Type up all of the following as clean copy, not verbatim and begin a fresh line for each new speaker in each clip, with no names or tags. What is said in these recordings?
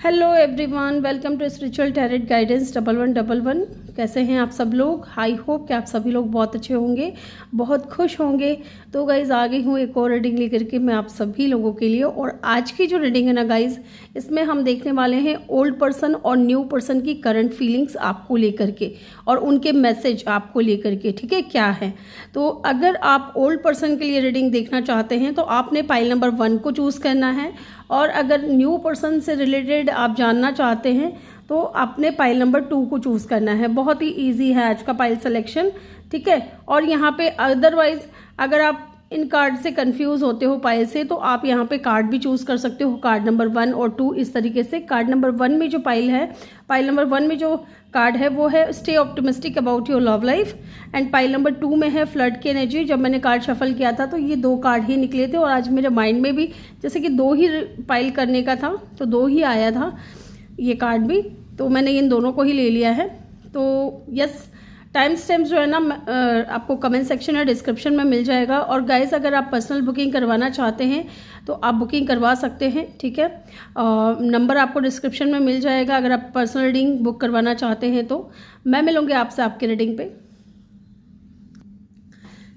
Hello everyone, welcome to spiritual tarot guidance 1111। कैसे हैं आप सब लोग? आई होप कि आप सभी लोग बहुत अच्छे होंगे, बहुत खुश होंगे। तो गाइज़ आ गई हूँ एक और रीडिंग लेकर के मैं आप सभी लोगों के लिए। और आज की जो रीडिंग है ना गाइज़, इसमें हम देखने वाले हैं ओल्ड पर्सन और न्यू पर्सन की करंट फीलिंग्स आपको लेकर के और उनके मैसेज आपको लेकर के, ठीक है, क्या है। तो अगर आप ओल्ड पर्सन के लिए रीडिंग देखना चाहते हैं तो आपने पाइल नंबर 1 को चूज़ करना है, और अगर न्यू पर्सन से रिलेटेड आप जानना चाहते हैं तो आपने पाइल नंबर 2 को चूज़ करना है। बहुत ही इजी है आज का पाइल सिलेक्शन, ठीक है। और यहाँ पे अदरवाइज अगर आप इन कार्ड से कंफ्यूज होते हो पाइल से, तो आप यहाँ पे कार्ड भी चूज़ कर सकते हो, कार्ड नंबर 1 और 2 इस तरीके से। कार्ड नंबर 1 में जो पाइल है, पाइल नंबर 1 में जो कार्ड है वो है stay optimistic about your love life, and pile number 2 में है फ्लड की एनर्जी। जब मैंने कार्ड शफल किया था तो ये 2 कार्ड ही निकले थे, और आज मेरे माइंड में भी जैसे कि 2 ही पाइल करने का था तो 2 ही आया था ये कार्ड भी, तो मैंने इन दोनों को ही ले लिया है। तो यस, टाइम स्टैम्प जो है ना आपको कमेंट सेक्शन या डिस्क्रिप्शन में मिल जाएगा। और गाइस अगर आप पर्सनल बुकिंग करवाना चाहते हैं तो आप बुकिंग करवा सकते हैं, ठीक है। नंबर आपको डिस्क्रिप्शन में मिल जाएगा अगर आप पर्सनल रीडिंग बुक करवाना चाहते हैं। तो मैं मिलूंगी आपसे आपके रीडिंग पे।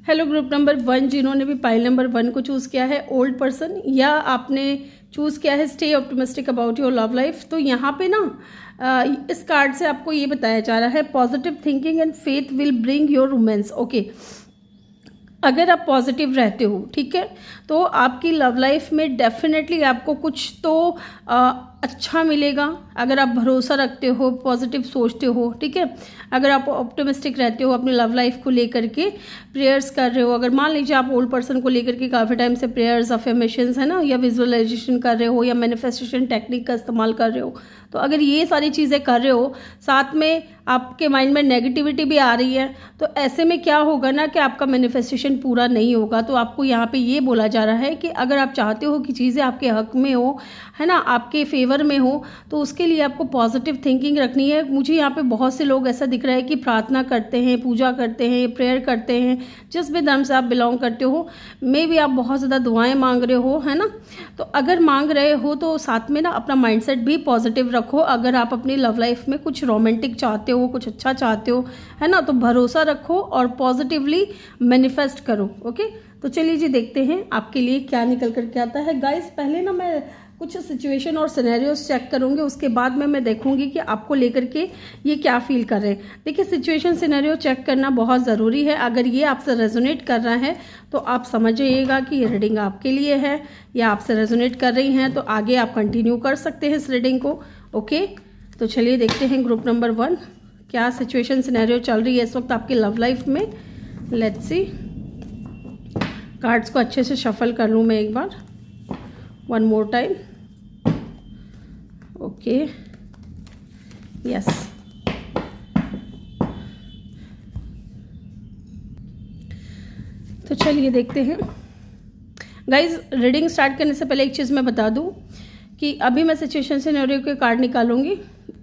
हेलो ग्रुप नंबर 1, जिन्होंने भी पाइल नंबर 1 को चूज़ किया है, ओल्ड पर्सन, या आपने चूज़ किया है stay optimistic about your love life, तो यहाँ पे ना इस कार्ड से आपको ये बताया जा रहा है positive thinking and faith will bring your romance. Okay, अगर आप पॉजिटिव रहते हो, ठीक है, तो आपकी लव लाइफ में डेफिनेटली आपको कुछ तो अच्छा मिलेगा। अगर आप भरोसा रखते हो, पॉजिटिव सोचते हो, ठीक है, अगर आप ऑप्टिमिस्टिक रहते हो अपनी लव लाइफ को लेकर के, प्रेयर्स कर रहे हो, अगर मान लीजिए आप ओल्ड पर्सन को लेकर के काफ़ी टाइम से प्रेयर्स, अफर्मेशंस है ना, या विजुअलाइजेशन कर रहे हो, या मैनिफेस्टेशन टेक्निक का इस्तेमाल कर रहे हो, तो अगर ये सारी चीज़ें कर रहे हो, साथ में आपके माइंड में नेगेटिविटी भी आ रही है, तो ऐसे में क्या होगा ना कि आपका मैनिफेस्टेशन पूरा नहीं होगा। तो आपको यहाँ पे ये बोला जा रहा है कि अगर आप चाहते हो कि चीज़ें आपके हक में हो, है ना, आपके फेवर में हो, तो उसके लिए आपको पॉजिटिव थिंकिंग रखनी है। मुझे यहाँ पे बहुत से लोग ऐसा दिख रहा है कि प्रार्थना करते हैं, पूजा करते हैं, प्रेयर करते हैं, जिस भी धर्म से आप बिलोंग करते हो, मे भी आप बहुत ज़्यादा दुआएं मांग रहे हो, है ना। तो अगर मांग रहे हो तो साथ में ना अपना माइंडसेट भी पॉजिटिव रखो। अगर आप अपनी लव लाइफ में कुछ रोमांटिक चाहते हो, कुछ अच्छा चाहते हो, है ना, तो भरोसा रखो और पॉजिटिवली मैनिफेस्ट करो। ओके, तो चलिए जी देखते हैं आपके लिए क्या निकल करके आता है। गाइस पहले ना मैं कुछ सिचुएशन और सिनेरियोस चेक करूंगी, उसके बाद में मैं देखूंगी कि आपको लेकर के ये क्या फील कर रहे हैं। देखिए, सिचुएशन सिनेरियो चेक करना बहुत ज़रूरी है। अगर ये आपसे रेजोनेट कर रहा है तो आप समझिएगा कि ये रीडिंग आपके लिए है, या आपसे रेजोनेट कर रही हैं तो आगे आप कंटिन्यू कर सकते हैं इस रीडिंग को। ओके, तो चलिए देखते हैं ग्रुप नंबर 1 क्या सिचुएशन सिनेरियो चल रही है इस वक्त आपकी लव लाइफ में। लेट्स सी, कार्ड्स को अच्छे से शफल कर लूँ मैं एक बार, one more time. Okay, yes, तो चलिए देखते हैं। गाइज रीडिंग स्टार्ट करने से पहले एक चीज़ मैं बता दूं कि अभी मैं सिचुएशन सिनेरियो के कार्ड निकालूंगी,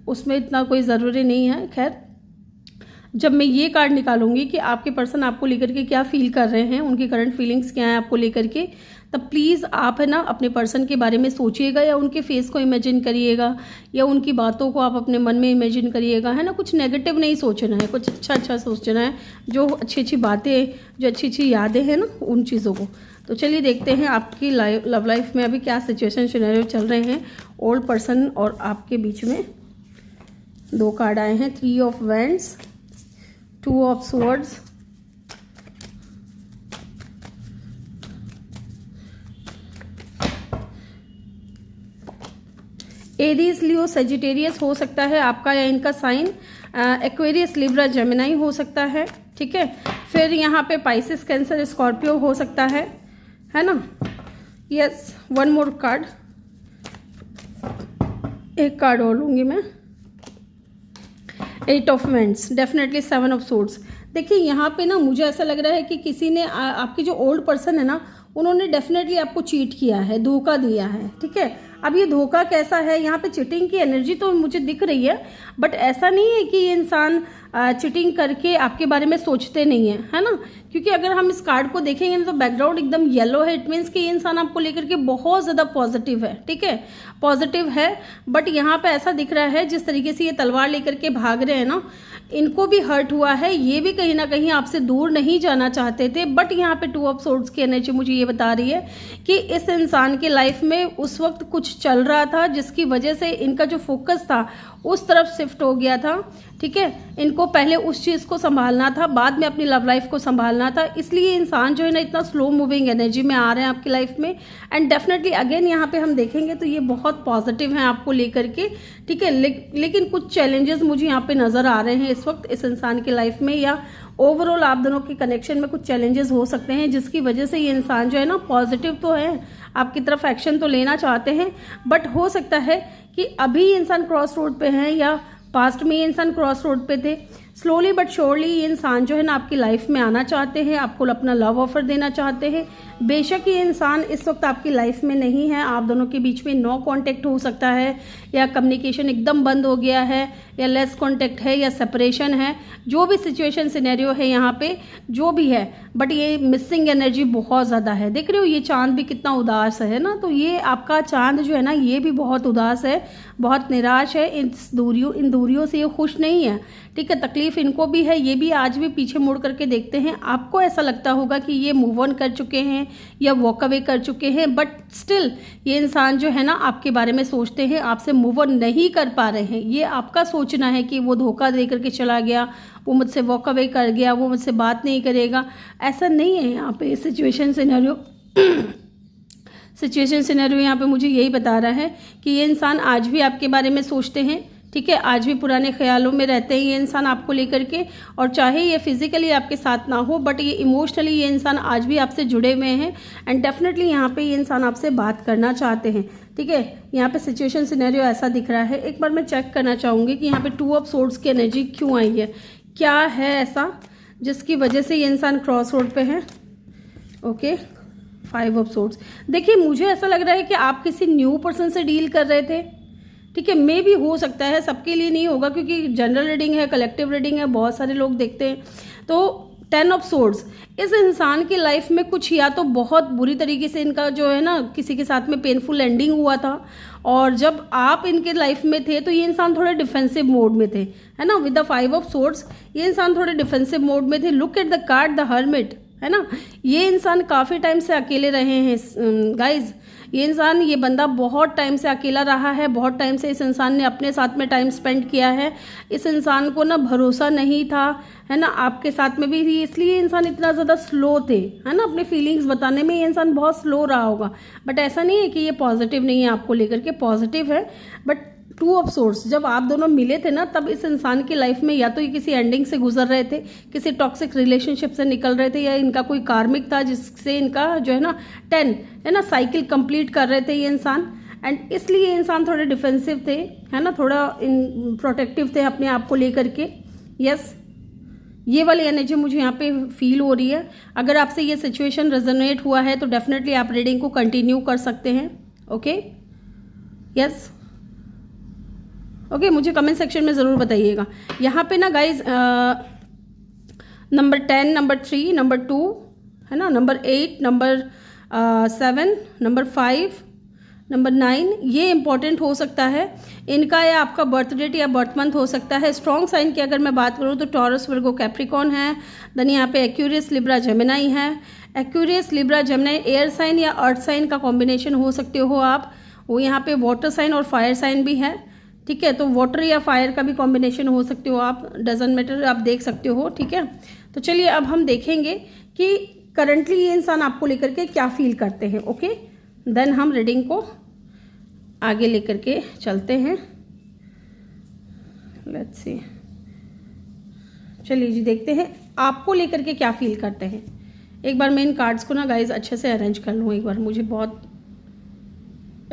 उसमें इतना कोई ज़रूरी नहीं है। खैर, जब मैं ये कार्ड निकालूंगी कि आपके पर्सन आपको लेकर के क्या फील कर रहे हैं, उनकी करंट फीलिंग्स क्या हैं आपको लेकर के, तब प्लीज़ आप है ना अपने पर्सन के बारे में सोचिएगा, या उनके फेस को इमेजिन करिएगा, या उनकी बातों को आप अपने मन में इमेजिन करिएगा, है ना। कुछ नेगेटिव नहीं सोचना है, कुछ अच्छा अच्छा सोचना है, जो अच्छी अच्छी बातें, जो अच्छी अच्छी यादें हैं ना, उन चीज़ों को। तो चलिए देखते हैं आपकी लव लाइफ में अभी क्या सिचुएशन सिनेरियो चल रहे हैं ओल्ड पर्सन और आपके बीच में। 2 कार्ड आए हैं, 3 of wands, 2 of swords, Aries, Leo, Sagittarius हो सकता है आपका या इनका साइन, एक्वेरियस, लिब्रा, जेमिनाई हो सकता है, ठीक है। फिर यहाँ पे पाइसिस, कैंसर, स्कॉर्पियो हो सकता है ना। यस, वन मोर कार्ड, एक कार्ड और लूँगी मैं, 8 of wands, definitely 7 of swords. देखिए यहाँ पे ना मुझे ऐसा लग रहा है कि किसी ने आपकी जो ओल्ड पर्सन है ना, उन्होंने डेफिनेटली आपको चीट किया है, धोखा दिया है, ठीक है। अब ये धोखा कैसा है, यहाँ पे चिटिंग की एनर्जी तो मुझे दिख रही है, बट ऐसा नहीं है कि ये इंसान चिटिंग करके आपके बारे में सोचते नहीं है, है ना। क्योंकि अगर हम इस कार्ड को देखेंगे ना तो बैकग्राउंड एकदम येलो है। इट मीन्स कि ये इंसान आपको लेकर के बहुत ज़्यादा पॉजिटिव है, ठीक है, पॉजिटिव है। बट यहाँ पे ऐसा दिख रहा है जिस तरीके से ये तलवार लेकर के भाग रहे हैं ना, इनको भी हर्ट हुआ है, ये भी कहीं ना कहीं आपसे दूर नहीं जाना चाहते थे। बट यहाँ पे 2 ऑफ सोर्ड्स की एनर्जी मुझे ये बता रही है कि इस इंसान के लाइफ में उस वक्त कुछ चल रहा था जिसकी वजह से इनका जो फोकस था उस तरफ शिफ्ट हो गया था, ठीक है। इनको पहले उस चीज़ को संभालना था, बाद में अपनी लव लाइफ को संभालना था, इसलिए इंसान जो है ना इतना स्लो मूविंग एनर्जी में आ रहे हैं आपकी लाइफ में। एंड डेफिनेटली अगेन यहाँ पे हम देखेंगे तो ये बहुत पॉजिटिव हैं आपको लेकर के, ठीक है। लेकिन कुछ चैलेंजेस मुझे यहाँ पे नज़र आ रहे हैं इस वक्त इस इंसान की लाइफ में, या ओवरऑल आप दोनों के कनेक्शन में कुछ चैलेंजेस हो सकते हैं जिसकी वजह से ये इंसान जो है ना पॉजिटिव तो है, आपकी तरफ एक्शन तो लेना चाहते हैं, बट हो सकता है कि अभी ये इंसान क्रॉस रोड पे हैं या पास्ट में ये इंसान क्रॉस रोड पे थे। स्लोली बट श्योरली ये इंसान जो है ना आपकी लाइफ में आना चाहते हैं, आपको अपना लव ऑफर देना चाहते हैं। बेशक ये इंसान इस वक्त आपकी लाइफ में नहीं है, आप दोनों के बीच में नो कांटेक्ट हो सकता है, या कम्युनिकेशन एकदम बंद हो गया है, या लेस कांटेक्ट है, या सेपरेशन है, जो भी सिचुएशन सिनेरियो है यहाँ पे जो भी है, बट ये मिसिंग एनर्जी बहुत ज़्यादा है। देख रहे हो ये चांद भी कितना उदास है ना, तो ये आपका चांद जो है ना ये भी बहुत उदास है, बहुत निराश है, इन दूरियों से ये खुश नहीं है, ठीक है। तकलीफ इनको भी है, ये भी आज भी पीछे मुड़ करके देखते हैं। आपको ऐसा लगता होगा कि ये मूव ऑन कर चुके हैं या वॉक अवे कर चुके हैं, बट स्टिल ये इंसान जो है ना आपके बारे में सोचते हैं, आपसे मूव ऑन नहीं कर पा रहे हैं। ये आपका सोचना है कि वो धोखा दे करके चला गया, वो मुझसे वॉक अवे कर गया, वो मुझसे बात नहीं करेगा, ऐसा नहीं है। यहाँ पे सिचुएशन सिनेरियो यहाँ पे मुझे यही बता रहा है कि ये इंसान आज भी आपके बारे में सोचते हैं, ठीक है, आज भी पुराने ख्यालों में रहते हैं ये इंसान आपको लेकर के। और चाहे ये फिजिकली आपके साथ ना हो, बट ये इमोशनली ये इंसान आज भी आपसे जुड़े हुए हैं, एंड डेफिनेटली यहाँ पे ये इंसान आपसे बात करना चाहते हैं, ठीक है। यहाँ पे सिचुएशन सिनेरियो ऐसा दिख रहा है। एक बार मैं चेक करना चाहूँगी कि यहाँ पे 2 ऑफ सोर्ड्स की एनर्जी क्यों आई है, क्या है ऐसा जिसकी वजह से ये इंसान क्रॉस रोड पे है। Okay, 5 of swords. देखिए मुझे ऐसा लग रहा है कि आप किसी न्यू पर्सन से डील कर रहे थे, ठीक है, मे भी हो सकता है, सबके लिए नहीं होगा क्योंकि जनरल रीडिंग है, कलेक्टिव रीडिंग है, बहुत सारे लोग देखते हैं। तो 10 ऑफ सोर्ड्स, इस इंसान की लाइफ में कुछ या तो बहुत बुरी तरीके से इनका जो है ना किसी के साथ में पेनफुल एंडिंग हुआ था, और जब आप इनके लाइफ में थे तो ये इंसान थोड़े डिफेंसिव मोड में थे, है ना। विद द 5 ऑफ सोर्ड्स ये इंसान थोड़े डिफेंसिव मोड में थे। Look at the card the hermit, है ना। ये इंसान काफ़ी टाइम से अकेले रहे हैं गाइज। ये बंदा बहुत टाइम से अकेला रहा है, बहुत टाइम से इस इंसान ने अपने साथ में टाइम स्पेंड किया है। इस इंसान को ना भरोसा नहीं था, है ना, आपके साथ में भी, इसलिए इंसान इतना ज़्यादा स्लो थे, है ना, अपने फीलिंग्स बताने में ये इंसान बहुत स्लो रहा होगा। बट ऐसा नहीं है कि ये पॉजिटिव नहीं है आपको लेकर के, पॉजिटिव है। बट 2 ऑफ सोर्ड्स, जब आप दोनों मिले थे ना तब इस इंसान की लाइफ में या तो ये किसी एंडिंग से गुजर रहे थे, किसी टॉक्सिक रिलेशनशिप से निकल रहे थे, या इनका कोई कार्मिक था जिससे इनका जो है ना 10 है ना साइकिल कंप्लीट कर रहे थे ये इंसान। एंड इसलिए ये इंसान थोड़े डिफेंसिव थे, है ना, थोड़ा प्रोटेक्टिव थे अपने आप को लेकर के। यस, ये वाली एनर्जी मुझे यहाँ पे फील हो रही है। अगर आपसे ये सिचुएशन रेजोनेट हुआ है तो डेफिनेटली आप रीडिंग को कंटिन्यू कर सकते हैं। ओके, यस, ओके, मुझे कमेंट सेक्शन में ज़रूर बताइएगा। यहाँ पे ना गाइज नंबर 10, नंबर 3, नंबर 2, है ना, नंबर 8, नंबर 7, नंबर 5, नंबर 9, ये इंपॉर्टेंट हो सकता है इनका, या आपका बर्थ डेट या बर्थ मंथ हो सकता है। स्ट्रॉन्ग साइन की अगर मैं बात करूँ तो टॉरस, वर्गो, कैप्रिकॉन है। देन यहाँ पे एक्यूरियस, लिब्रा, जेमिनाई है। Aquarius, Libra, Gemini air sign या अर्थ साइन का कॉम्बिनेशन हो सकते हो आप। वो यहाँ पे वाटर साइन और फायर साइन भी है, ठीक है, तो वाटर या फायर का भी कॉम्बिनेशन हो सकते हो आप, डजंट मैटर, आप देख सकते हो, ठीक है। तो चलिए अब हम देखेंगे कि करंटली ये इंसान आपको लेकर के क्या फील करते हैं। ओके, देन हम रीडिंग को आगे लेकर के चलते हैं। लेट्स सी, चलिए जी देखते हैं आपको लेकर के क्या फील करते हैं। एक बार मैं इन कार्ड्स को ना गाइज अच्छे से अरेंज कर लूँ एक बार, मुझे बहुत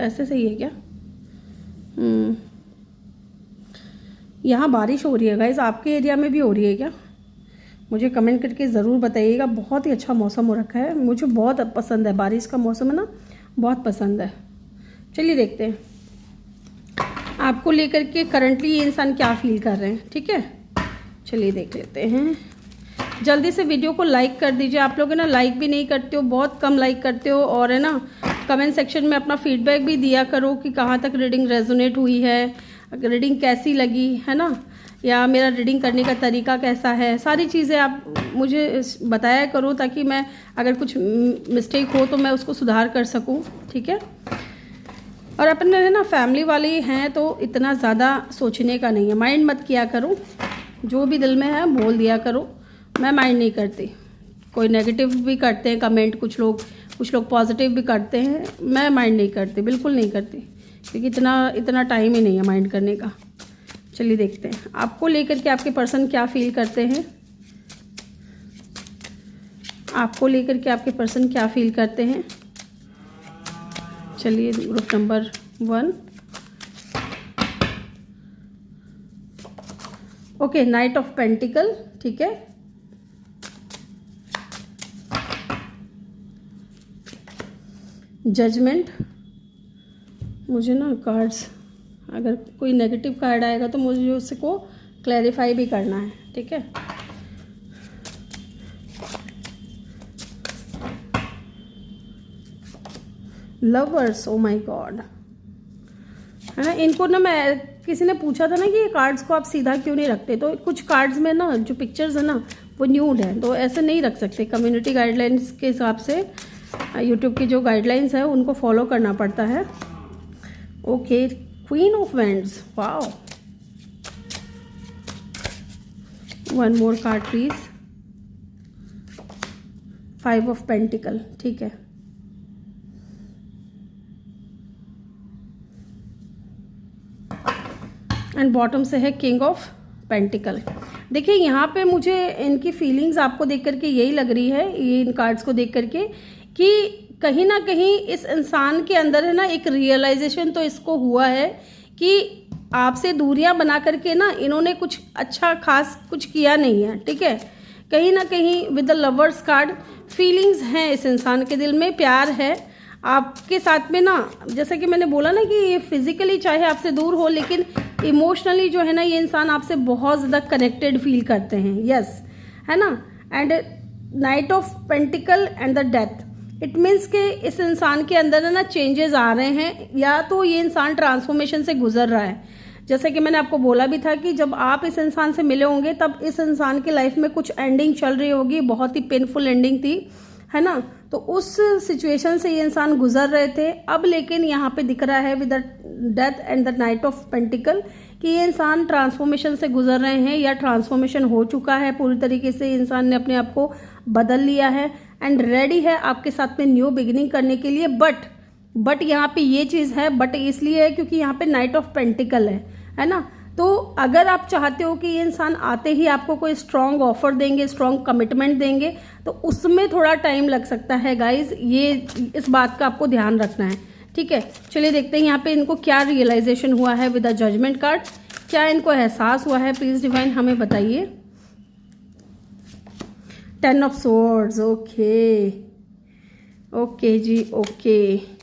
ऐसे सही है क्या। यहाँ बारिश हो रही है गाइज, आपके एरिया में भी हो रही है क्या? मुझे कमेंट करके ज़रूर बताइएगा। बहुत ही अच्छा मौसम हो रखा है, मुझे बहुत पसंद है, बारिश का मौसम है ना, बहुत पसंद है। चलिए देखते हैं आपको लेकर के करंटली ये इंसान क्या फील कर रहे हैं, ठीक है। चलिए देख लेते हैं जल्दी से वीडियो को लाइक कर दीजिए। आप लोग है ना लाइक भी नहीं करते हो, बहुत कम लाइक करते हो। और है ना कमेंट सेक्शन में अपना फीडबैक भी दिया करो कि कहाँ तक रीडिंग रेजोनेट हुई है, रीडिंग कैसी लगी है ना, या मेरा रीडिंग करने का तरीका कैसा है। सारी चीज़ें आप मुझे बताया करो ताकि मैं अगर कुछ मिस्टेक हो तो मैं उसको सुधार कर सकूं, ठीक है। और अपने है ना फैमिली वाले हैं तो इतना ज़्यादा सोचने का नहीं है, माइंड मत किया करो, जो भी दिल में है बोल दिया करो। मैं माइंड नहीं करती, कोई नेगेटिव भी करते हैं कमेंट, कुछ लोग पॉजिटिव भी करते हैं, मैं माइंड नहीं करती, बिल्कुल नहीं करती, क्योंकि इतना टाइम ही नहीं है माइंड करने का। चलिए देखते हैं आपको लेकर के आपके पर्सन क्या फील करते हैं, आपको लेकर के आपके पर्सन क्या फील करते हैं। चलिए group number 1, okay, night of pentacle, ठीक है। जजमेंट, मुझे ना कार्ड्स, अगर कोई नेगेटिव कार्ड आएगा तो मुझे उसको क्लैरिफाई भी करना है, ठीक है। लवर्स, ओ माय गॉड, है ना। इनको ना मैं किसी ने पूछा था ना कि ये कार्ड्स को आप सीधा क्यों नहीं रखते, तो कुछ कार्ड्स में ना जो पिक्चर्स है ना वो न्यूड है, तो ऐसे नहीं रख सकते। कम्युनिटी गाइडलाइंस के हिसाब से, यूट्यूब की जो गाइडलाइंस है उनको फॉलो करना पड़ता है। Okay, queen of wands, wow. One more card please. 5 of pentacle, ठीक है। एंड बॉटम से है किंग ऑफ पेंटिकल। देखिए यहाँ पे मुझे इनकी फीलिंग्स आपको देख करके यही लग रही है, ये इन कार्ड्स को देख करके, कि कहीं ना कहीं इस इंसान के अंदर है ना एक रियलाइजेशन तो इसको हुआ है कि आपसे दूरियां बना करके ना इन्होंने कुछ अच्छा खास कुछ किया नहीं है, ठीक है। कहीं ना कहीं with the lovers card feelings हैं इस इंसान के दिल में, प्यार है आपके साथ में ना। जैसा कि मैंने बोला ना कि ये फिजिकली चाहे आपसे दूर हो, लेकिन इमोशनली जो है ना ये इंसान आपसे बहुत ज़्यादा कनेक्टेड फील करते हैं, यस, है ना। And night of pentacle and the death, it means कि इस इंसान के अंदर है ना चेंजेस आ रहे हैं, या तो ये इंसान ट्रांसफॉर्मेशन से गुजर रहा है। जैसे कि मैंने आपको बोला भी था कि जब आप इस इंसान से मिले होंगे तब इस इंसान की लाइफ में कुछ एंडिंग चल रही होगी, बहुत ही पेनफुल एंडिंग थी, है ना। तो उस सिचुएशन से ये इंसान गुजर रहे थे। अब लेकिन यहाँ पे दिख रहा है with the death and the night of pentacle कि ये इंसान ट्रांसफॉर्मेशन से गुजर रहे हैं, या ट्रांसफॉर्मेशन हो चुका है पूरी तरीके से। इंसान ने अपने आप को बदल लिया है एंड रेडी है आपके साथ में न्यू बिगिनिंग करने के लिए। बट यहाँ पे ये चीज़ है, बट इसलिए है क्योंकि यहाँ पे नाइट ऑफ पेंटिकल है ना। तो अगर आप चाहते हो कि ये इंसान आते ही आपको कोई स्ट्रॉन्ग ऑफर देंगे, स्ट्रॉन्ग कमिटमेंट देंगे, तो उसमें थोड़ा टाइम लग सकता है गाइज, ये इस बात का आपको ध्यान रखना है, ठीक है। चलिए देखते हैं यहाँ पे इनको क्या रियलाइजेशन हुआ है विद द जजमेंट कार्ड, क्या इनको एहसास हुआ है, प्लीज डिवाइन हमें बताइए। 10 of swords, okay ji, okay.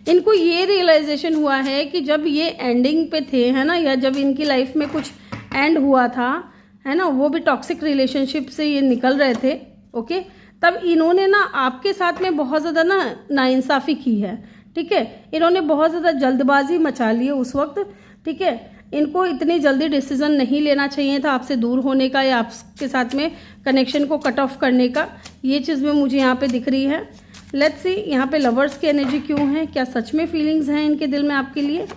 इनको ये रियलाइजेशन हुआ है कि जब ये एंडिंग पे थे, है ना, या जब इनकी लाइफ में कुछ एंड हुआ था, है ना, वो भी टॉक्सिक रिलेशनशिप से ये निकल रहे थे, ओके, तब इन्होंने ना आपके साथ में बहुत ज़्यादा नाइंसाफ़ी की है, ठीक है। इन्होंने बहुत ज़्यादा जल्दबाजी मचा ली है उस वक्त, ठीक है। इनको इतनी जल्दी डिसीजन नहीं लेना चाहिए था आपसे दूर होने का, या आपके साथ में कनेक्शन को कट ऑफ करने का। ये चीज़ में मुझे यहाँ पे दिख रही है। लेट्स सी यहाँ पे लवर्स की एनर्जी क्यों है, क्या सच में फीलिंग्स हैं इनके दिल में आपके लिए।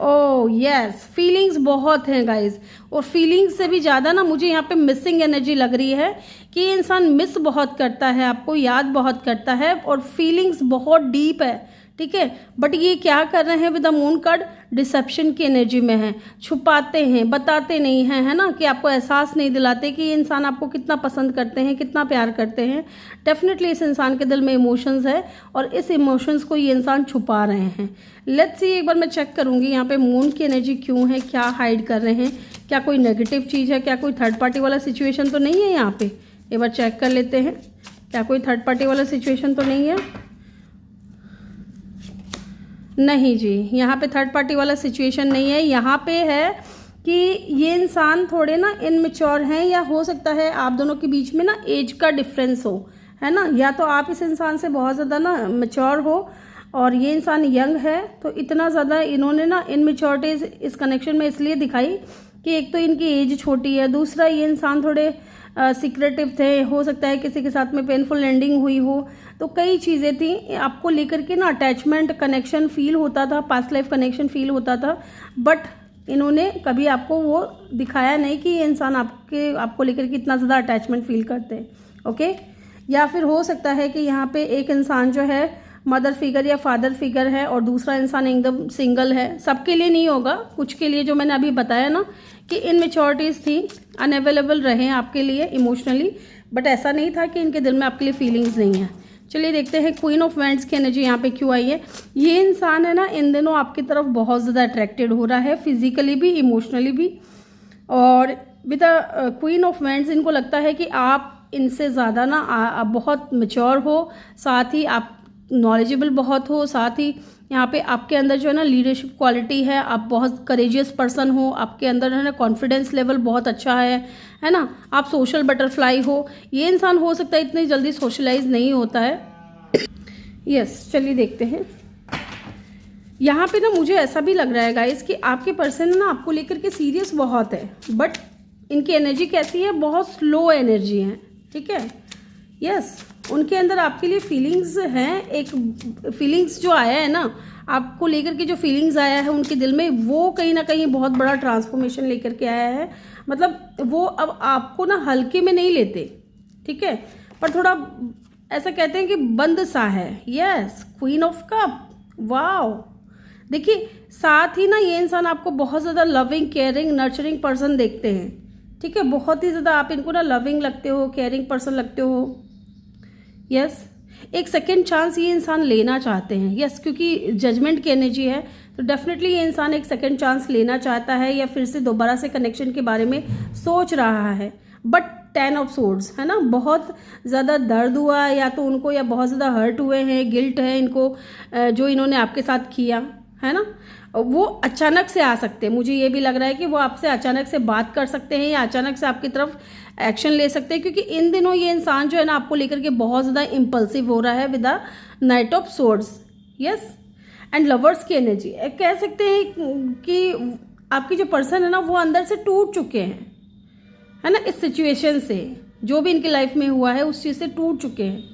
ओह यस, फीलिंग्स बहुत हैं गाइज, और फीलिंग्स से भी ज़्यादा ना मुझे यहाँ पे मिसिंग एनर्जी लग रही है कि ये इंसान मिस बहुत करता है, आपको याद बहुत करता है, और फीलिंग्स बहुत डीप है, ठीक है। बट ये क्या कर रहे हैं with the moon card, deception की एनर्जी में है, छुपाते हैं, बताते नहीं हैं, है ना, कि आपको एहसास नहीं दिलाते कि ये इंसान आपको कितना पसंद करते हैं, कितना प्यार करते हैं। डेफिनेटली इस इंसान के दिल में इमोशंस है, और इस इमोशंस को ये इंसान छुपा रहे हैं। लेट्स सी, एक बार मैं चेक करूंगी यहाँ पे मून की एनर्जी क्यों है, क्या हाइड कर रहे हैं, क्या कोई नेगेटिव चीज़ है, क्या कोई थर्ड पार्टी वाला सिचुएशन तो नहीं है यहाँ पे। एक बार चेक कर लेते हैं, क्या कोई थर्ड पार्टी वाला सिचुएशन तो नहीं है। नहीं जी, यहाँ पे थर्ड पार्टी वाला सिचुएशन नहीं है। यहाँ पे है कि ये इंसान थोड़े ना इनमेच्योर हैं, या हो सकता है आप दोनों के बीच में ना एज का डिफरेंस हो, है ना, या तो आप इस इंसान से बहुत ज़्यादा ना मैच्योर हो और ये इंसान यंग है। तो इतना ज़्यादा इन्होंने ना इनमेच्योरिटी इस कनेक्शन में इसलिए दिखाई कि एक तो इनकी एज छोटी है, दूसरा ये इंसान थोड़े सीक्रेटिव थे, हो सकता है किसी के साथ में पेनफुल एंडिंग हुई हो। तो कई चीज़ें थी आपको लेकर के ना, अटैचमेंट कनेक्शन फील होता था, पास्ट लाइफ कनेक्शन फील होता था, बट इन्होंने कभी आपको वो दिखाया नहीं कि ये इंसान आपको लेकर के इतना ज़्यादा अटैचमेंट फील करते हैं। ओके, या फिर हो सकता है कि यहाँ पे एक इंसान जो है मदर फिगर या फादर फिगर है और दूसरा इंसान एकदम सिंगल है। सबके लिए नहीं होगा, कुछ के लिए जो मैंने अभी बताया ना कि इनमेच्योरिटीज़ थी, अनअवेलेबल रहे आपके लिए इमोशनली, बट ऐसा नहीं था कि इनके दिल में आपके लिए फीलिंग्स नहीं है। चलिए देखते हैं क्वीन ऑफ वैंड्स की एनर्जी यहाँ पे क्यों आई है। ये इंसान है ना इन दिनों आपकी तरफ बहुत ज़्यादा अट्रैक्टेड हो रहा है, फिजिकली भी इमोशनली भी, और विद क्वीन ऑफ वैंड्स इनको लगता है कि आप इनसे ज़्यादा ना आप बहुत मैच्योर हो, साथ ही आप नॉलेजेबल बहुत हो, साथ ही यहाँ पे आपके अंदर जो है ना लीडरशिप क्वालिटी है, आप बहुत करेजियस पर्सन हो, आपके अंदर है ना कॉन्फिडेंस लेवल बहुत अच्छा है ना, आप सोशल बटरफ्लाई हो। ये इंसान हो सकता है इतनी जल्दी सोशलाइज नहीं होता है। यस, चलिए देखते हैं। यहाँ पे ना मुझे ऐसा भी लग रहा है गाइस कि आपके पर्सन ना आपको लेकर के सीरियस बहुत है, बट इनकी एनर्जी कैसी है, बहुत स्लो एनर्जी है, ठीक है। यस, उनके अंदर आपके लिए फीलिंग्स हैं, एक फीलिंग्स जो आया है ना आपको लेकर के, जो फीलिंग्स आया है उनके दिल में, वो कहीं ना कहीं बहुत बड़ा ट्रांसफॉर्मेशन लेकर के आया है। मतलब वो अब आपको ना हल्के में नहीं लेते, ठीक है, पर थोड़ा ऐसा कहते हैं कि बंद सा है। Yes, queen of cup, wow. देखिए साथ ही ना ये इंसान आपको बहुत ज़्यादा लविंग, केयरिंग, नर्चरिंग पर्सन देखते हैं, ठीक है, बहुत ही ज़्यादा आप इनको ना लविंग लगते हो, केयरिंग पर्सन लगते हो। यस, एक सेकेंड चांस ये इंसान लेना चाहते हैं। यस, क्योंकि जजमेंट की एनर्जी है, तो डेफिनेटली ये इंसान एक सेकेंड चांस लेना चाहता है, या फिर से दोबारा से कनेक्शन के बारे में सोच रहा है। बट 10 ऑफ सोर्ड्स है ना, बहुत ज़्यादा दर्द हुआ या तो उनको, या बहुत ज़्यादा हर्ट हुए हैं, गिल्ट है इनको जो इन्होंने आपके साथ किया है ना। वो अचानक से आ सकते हैं, मुझे ये भी लग रहा है कि वो आपसे अचानक से बात कर सकते हैं या अचानक से आपकी तरफ एक्शन ले सकते हैं, क्योंकि इन दिनों ये इंसान जो है ना आपको लेकर के बहुत ज़्यादा इम्पल्सिव हो रहा है with the night of swords. Yes, and lovers की एनर्जी, कह सकते हैं कि आपकी जो पर्सन है ना वो अंदर से टूट चुके हैं, है ना, इस सिचुएशन से, जो भी इनकी लाइफ में हुआ है उस चीज़ से टूट चुके हैं,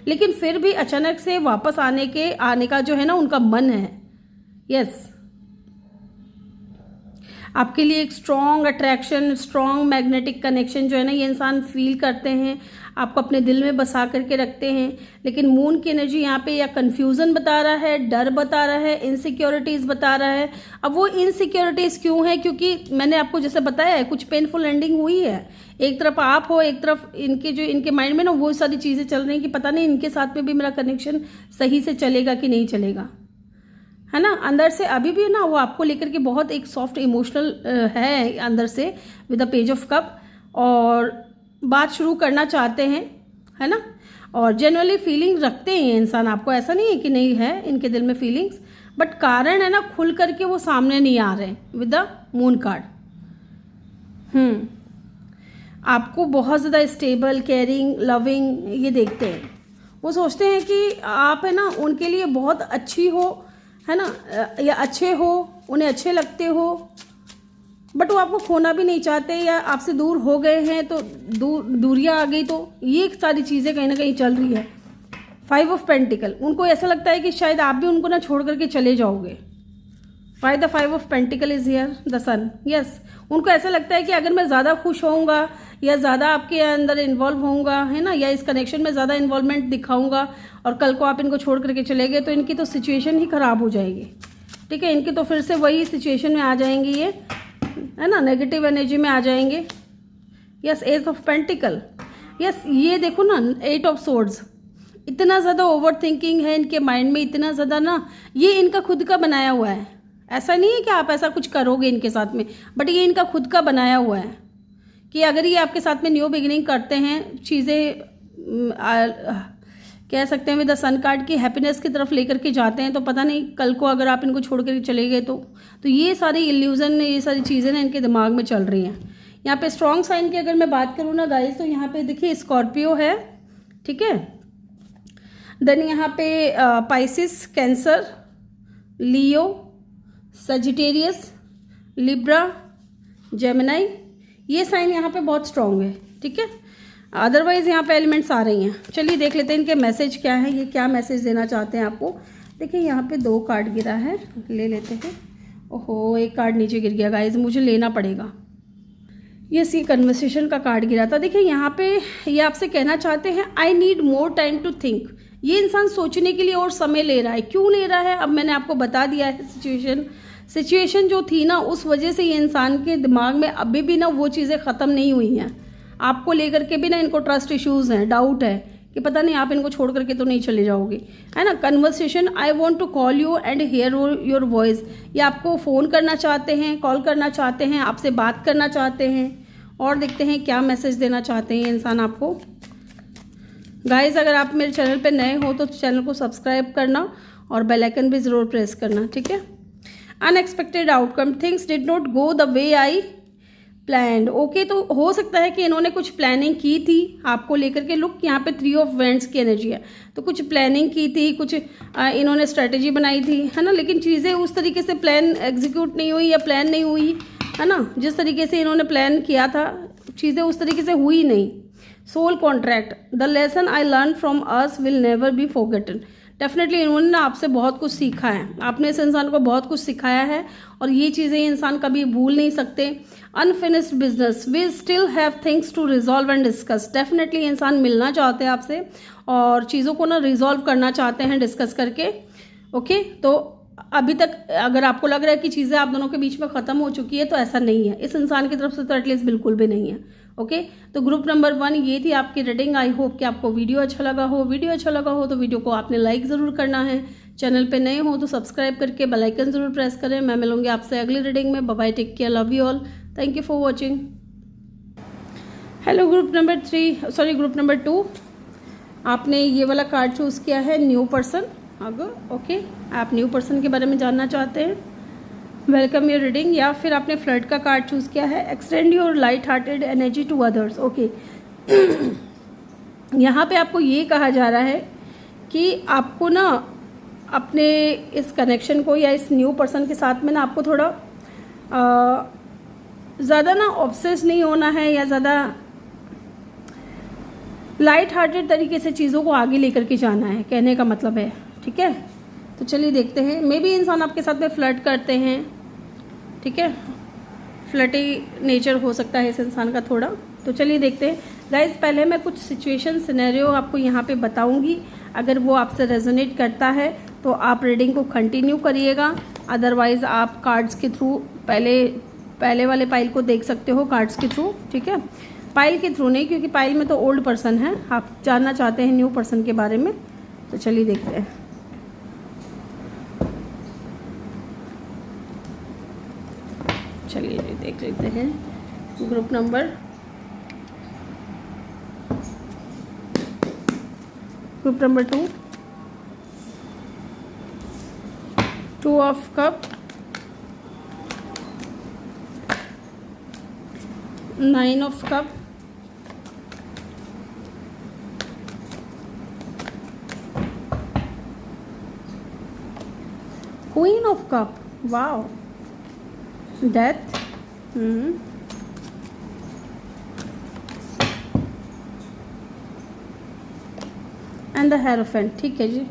लेकिन फिर भी अचानक से वापस आने का जो है ना उनका मन है। यस, आपके लिए एक strong attraction, strong magnetic connection जो है ना ये इंसान फील करते हैं, आपको अपने दिल में बसा करके रखते हैं। लेकिन मून की एनर्जी यहाँ पे या कन्फ्यूज़न बता रहा है, डर बता रहा है, इनसिक्योरिटीज़ बता रहा है। अब वो इनसिक्योरिटीज़ क्यों है, क्योंकि मैंने आपको जैसे बताया है कुछ पेनफुल एंडिंग हुई है, एक तरफ आप हो, एक तरफ इनके माइंड में ना वो सारी चीज़ें चल रही हैं कि पता नहीं इनके साथ में भी मेरा कनेक्शन सही से चलेगा कि नहीं चलेगा, है ना। अंदर से अभी भी ना वो आपको लेकर के बहुत एक सॉफ्ट इमोशनल है अंदर से with the page of cup, और बात शुरू करना चाहते हैं, है ना, और जनरली फीलिंग रखते हैं इंसान आपको, ऐसा नहीं है कि नहीं है इनके दिल में फीलिंग्स, बट कारण है ना खुल करके वो सामने नहीं आ रहे विद द मून कार्ड। आपको बहुत ज़्यादा स्टेबल, केयरिंग, लविंग ये देखते हैं। वो सोचते हैं कि आप है ना उनके लिए बहुत अच्छी हो, है ना, या अच्छे हो, उन्हें अच्छे लगते हो, बट वो आपको खोना भी नहीं चाहते, या आपसे दूर हो गए हैं तो दूरियां आ गई, तो ये सारी चीज़ें कहीं ना कहीं चल रही है। 5 ऑफ पेंटिकल, उनको ऐसा लगता है कि शायद आप भी उनको ना छोड़ करके चले जाओगे। Why the 5 of pentacle is here, the sun. Yes, उनको ऐसा लगता है कि अगर मैं ज़्यादा खुश होऊंगा या ज़्यादा आपके अंदर इन्वॉल्व होऊंगा, है ना, या इस कनेक्शन में ज़्यादा इन्वॉल्वमेंट दिखाऊंगा, और कल को आप इनको छोड़ करके चले गए तो इनकी तो सिचुएशन ही ख़राब हो जाएगी, ठीक है। इनकी तो फिर से वही सिचुएशन में आ जाएंगी, ये है ना, नेगेटिव एनर्जी में आ जाएंगे। Yes, age of pentacle. Yes, ये देखो ना 8 ऑफ सोर्ड्स, इतना ज़्यादा ओवर थिंकिंग है इनके माइंड में, इतना ज़्यादा ना, ये इनका खुद का बनाया हुआ है, ऐसा नहीं है कि आप ऐसा कुछ करोगे इनके साथ में, बट ये इनका खुद का बनाया हुआ है कि अगर ये आपके साथ में न्यू बिगिनिंग करते हैं, चीज़ें कह सकते हैं विद द सन कार्ड की हैप्पीनेस की तरफ लेकर के जाते हैं। तो पता नहीं कल को अगर आप इनको छोड़ कर चले गए तो ये सारी इल्यूजन, ये सारी चीज़ें ना इनके दिमाग में चल रही हैं। यहाँ पे स्ट्रॉन्ग साइन की अगर मैं बात करूँ ना गाइस, तो यहाँ पे देखिए स्कॉर्पियो है, ठीक है। देन यहाँ पे पाइसिस, कैंसर, लियो, सजिटेरियस, लिब्रा, जेमिनाई, ये साइन यहाँ पे बहुत स्ट्रॉन्ग है, ठीक है। अदरवाइज यहाँ पे एलिमेंट्स आ रही हैं। चलिए देख लेते हैं इनके मैसेज क्या है, ये क्या मैसेज देना चाहते हैं आपको। देखिए यहाँ पे 2 कार्ड गिरा है, ले लेते हैं। ओहो, एक कार्ड नीचे गिर गया गाइज, मुझे लेना पड़ेगा। ये सी कन्वर्सेशन का कार्ड गिरा था। देखिए यहाँ पे ये आपसे कहना चाहते हैं I need more time to think. ये इंसान सोचने के लिए और समय ले रहा है। क्यों ले रहा है, अब मैंने आपको बता दिया है। सिचुएशन जो थी ना, उस वजह से ये इंसान के दिमाग में अभी भी ना वो चीज़ें ख़त्म नहीं हुई हैं। आपको लेकर के भी ना इनको ट्रस्ट इश्यूज़ हैं, डाउट है कि पता नहीं आप इनको छोड़ करके तो नहीं चले जाओगे, है ना। Conversation, I want to call you and hear your voice. ये आपको फ़ोन करना चाहते हैं, कॉल करना चाहते हैं, आपसे बात करना चाहते हैं। और देखते हैं क्या मैसेज देना चाहते हैं ये इंसान आपको। गाइज अगर आप मेरे चैनल पे नए हो तो चैनल को सब्सक्राइब करना और बेल आइकन भी ज़रूर प्रेस करना, ठीक है। Unexpected outcome, things did not go the way I planned. Okay, तो हो सकता है कि इन्होंने कुछ प्लानिंग की थी आपको लेकर के। लुक, यहाँ पे 3 ऑफ वेंट्स की एनर्जी है, तो कुछ प्लानिंग की थी, कुछ इन्होंने स्ट्रेटेजी बनाई थी, है ना। लेकिन चीज़ें उस तरीके से प्लान एग्जीक्यूट नहीं हुई या प्लान नहीं हुई, है ना। जिस तरीके से इन्होंने प्लान किया था चीज़ें उस तरीके से हुई नहीं। Soul contract, the lesson I learn from us will never be forgotten. Definitely इन्होंने ना आपसे बहुत कुछ सीखा है, आपने इस इंसान को बहुत कुछ सिखाया है और ये चीज़ें इंसान कभी भूल नहीं सकते। Unfinished business, we still have things to resolve and discuss. Definitely इंसान मिलना चाहते हैं आपसे और चीज़ों को ना रिजॉल्व करना चाहते हैं डिस्कस करके। ओके, तो अभी तक अगर आपको लग रहा है कि चीज़ें आप दोनों के बीच में ख़त्म हो चुकी है तो ऐसा नहीं है, इस इंसान की तरफ से तो एटलीस्ट बिल्कुल भी नहीं है। ओके, तो ग्रुप नंबर 1 ये थी आपकी रीडिंग। आई होप कि आपको वीडियो अच्छा लगा हो। वीडियो अच्छा लगा हो तो वीडियो को आपने लाइक ज़रूर करना है। चैनल पे नए हो तो सब्सक्राइब करके बेल आइकन ज़रूर प्रेस करें। मैं मिलूंगी आपसे अगली रीडिंग में। Bye bye, take care, love you all, thank you for watching. Hello group number 3, sorry group number 2, आपने ये वाला कार्ड चूज़ किया है, न्यू पर्सन। अगर ओके, आप न्यू पर्सन के बारे में जानना चाहते हैं, वेलकम योर रीडिंग। या फिर आपने फ्लर्ट का कार्ड चूज़ किया है, extend your light hearted energy to others. Okay, यहाँ पे आपको ये कहा जा रहा है कि आपको ना अपने इस कनेक्शन को या इस न्यू पर्सन के साथ में ना आपको थोड़ा ज़्यादा ना ऑब्सेस नहीं होना है या ज़्यादा लाइट हार्टेड तरीके से चीज़ों को आगे लेकर के जाना है, कहने का मतलब है, ठीक है। तो चलिए देखते हैं। मे बी इंसान आपके साथ में फ्लर्ट करते हैं, ठीक है, फ्लर्टी नेचर हो सकता है इस इंसान का थोड़ा। तो चलिए देखते हैं गाइज। पहले मैं कुछ सिचुएशन सिनेरियो आपको यहाँ पे बताऊँगी, अगर वो आपसे रेजोनेट करता है तो आप रीडिंग को कंटिन्यू करिएगा, अदरवाइज़ आप कार्ड्स के थ्रू पहले वाले पाइल को देख सकते हो कार्ड्स के थ्रू, ठीक है। पाइल के थ्रू नहीं, क्योंकि पाइल में तो ओल्ड पर्सन है, आप जानना चाहते हैं न्यू पर्सन के बारे में। तो चलिए देखते हैं। चलिए देख लेते हैं group number 2, 2 of cup, 9 of cup, queen of cup, wow, death, and the hierophant, ठीक है जी।